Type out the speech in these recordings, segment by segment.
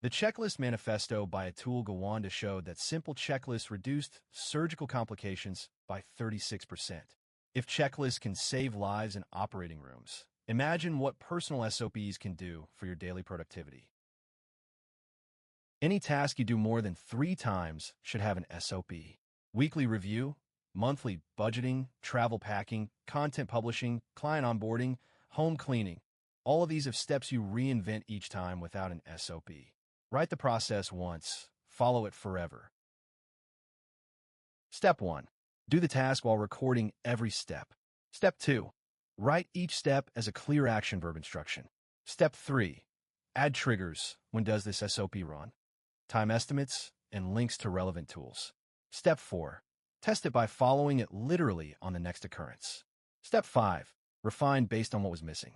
The Checklist Manifesto by Atul Gawande showed that simple checklists reduced surgical complications by 36%. If checklists can save lives in operating rooms, imagine what personal SOPs can do for your daily productivity. Any task you do more than 3 times should have an SOP. Weekly review, monthly budgeting, travel packing, content publishing, client onboarding, home cleaning. All of these have steps you reinvent each time without an SOP. Write the process once, follow it forever. Step 1. Do the task while recording every step. Step 2. Write each step as a clear action verb instruction. Step 3. Add triggers when does this SOP run, time estimates, and links to relevant tools. Step 4. Test it by following it literally on the next occurrence. Step 5. Refine based on what was missing.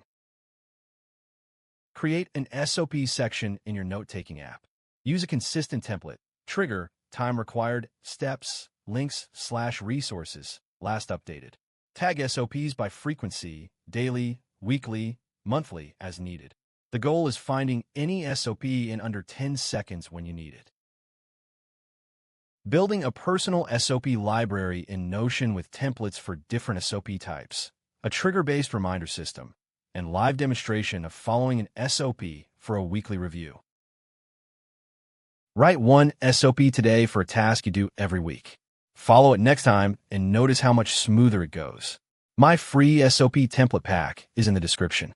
Create an SOP section in your note-taking app. Use a consistent template. Trigger, time required, steps, links, /resources, last updated. Tag SOPs by frequency, daily, weekly, monthly, as needed. The goal is finding any SOP in under 10 seconds when you need it. Building a personal SOP library in Notion with templates for different SOP types, a trigger-based reminder system, and live demonstration of following an SOP for a weekly review. Write one SOP today for a task you do every week. Follow it next time and notice how much smoother it goes. My free SOP template pack is in the description.